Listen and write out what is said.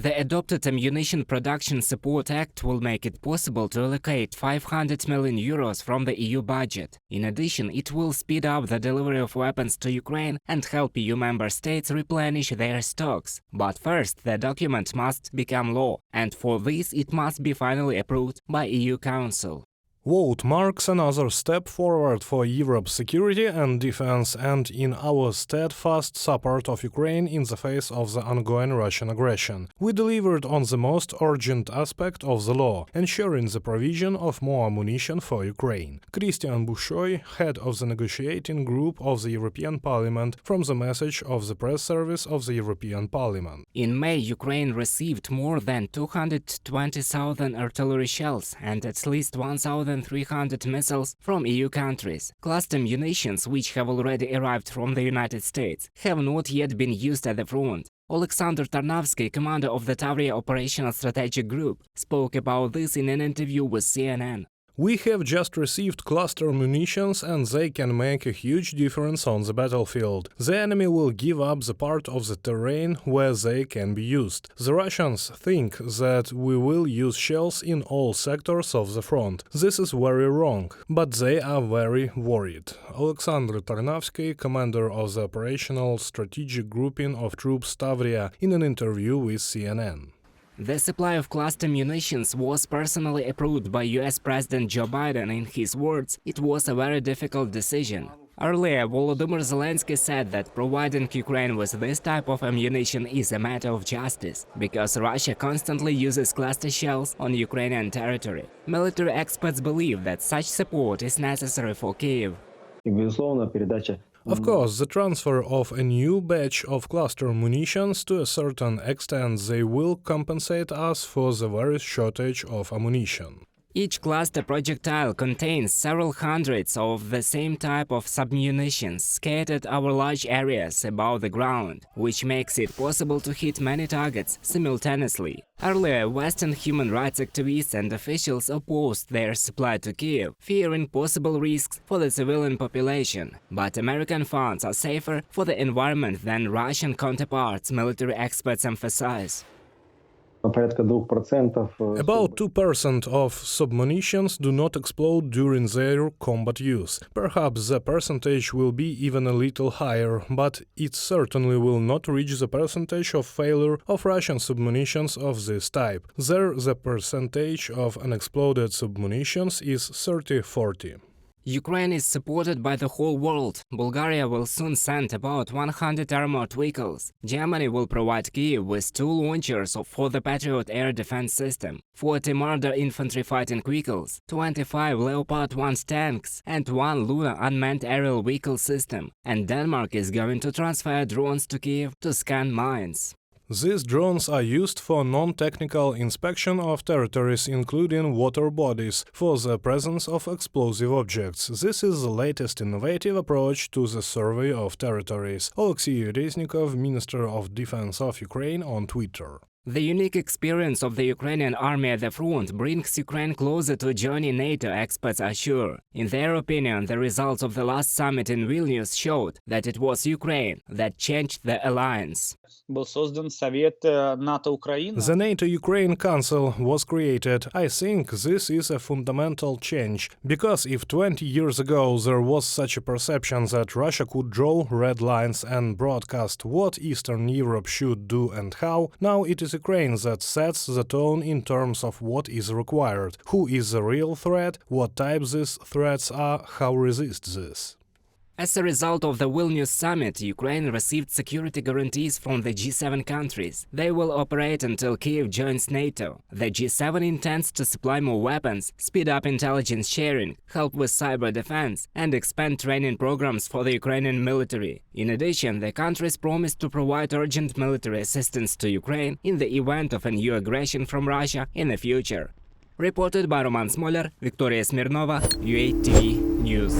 The adopted Ammunition Production Support Act will make it possible to allocate 500 million euros from the EU budget. In addition, it will speed up the delivery of weapons to Ukraine and help EU member states replenish their stocks. But first, the document must become law, and for this it must be finally approved by EU Council. Vote marks another step forward for Europe's security and defense and in our steadfast support of Ukraine in the face of the ongoing Russian aggression. We delivered on the most urgent aspect of the law, ensuring the provision of more ammunition for Ukraine. Christian Bushoy, head of the negotiating group of the European Parliament, from the message of the press service of the European Parliament. In May, Ukraine received more than 220,000 artillery shells and at least 1,300 missiles from EU countries. Cluster munitions, which have already arrived from the United States, have not yet been used at the front. Alexander Tarnavsky, commander of the Tavria Operational Strategic Group, spoke about this in an interview with CNN. We have just received cluster munitions and they can make a huge difference on the battlefield. The enemy will give up the part of the terrain where they can be used. The Russians think that we will use shells in all sectors of the front. This is very wrong, but they are very worried. Alexander Tarnavsky, commander of the Operational Strategic Grouping of Troops Tavria, in an interview with CNN. The supply of cluster munitions was personally approved by US President Joe Biden. In his words, it was a very difficult decision. Earlier, Volodymyr Zelensky said that providing Ukraine with this type of ammunition is a matter of justice, because Russia constantly uses cluster shells on Ukrainian territory. Military experts believe that such support is necessary for Kyiv. Of course, the transfer of a new batch of cluster munitions, to a certain extent they will compensate us for the very shortage of ammunition. Each cluster projectile contains several hundreds of the same type of submunitions scattered over large areas above the ground, which makes it possible to hit many targets simultaneously. Earlier, Western human rights activists and officials opposed their supply to Kyiv, fearing possible risks for the civilian population. But American funds are safer for the environment than Russian counterparts, military experts emphasize. About 2% of submunitions do not explode during their combat use. Perhaps the percentage will be even a little higher, but it certainly will not reach the percentage of failure of Russian submunitions of this type. There, the percentage of unexploded submunitions is 30-40. Ukraine is supported by the whole world. Bulgaria will soon send about 100 armored vehicles. Germany will provide Kyiv with 2 launchers for the Patriot air defense system, 40 Marder infantry fighting vehicles, 25 Leopard 1 tanks, and 1 Luna unmanned aerial vehicle system. And Denmark is going to transfer drones to Kyiv to scan mines. These drones are used for non-technical inspection of territories, including water bodies, for the presence of explosive objects. This is the latest innovative approach to the survey of territories. Alexei Reznikov, Minister of Defense of Ukraine, on Twitter. The unique experience of the Ukrainian army at the front brings Ukraine closer to joining NATO, experts are sure. In their opinion, the results of the last summit in Vilnius showed that it was Ukraine that changed the alliance. The NATO-Ukraine Council was created. I think this is a fundamental change, because if 20 years ago there was such a perception that Russia could draw red lines and broadcast what Eastern Europe should do and how, now it is Ukraine that sets the tone in terms of what is required, who is the real threat, what type these threats are, how resist this. As a result of the Vilnius summit, Ukraine received security guarantees from the G7 countries. They will operate until Kyiv joins NATO. The G7 intends to supply more weapons, speed up intelligence sharing, help with cyber defense, and expand training programs for the Ukrainian military. In addition, the countries promised to provide urgent military assistance to Ukraine in the event of a new aggression from Russia in the future. Reported by Roman Smoler, Victoria Smirnova, UA TV News.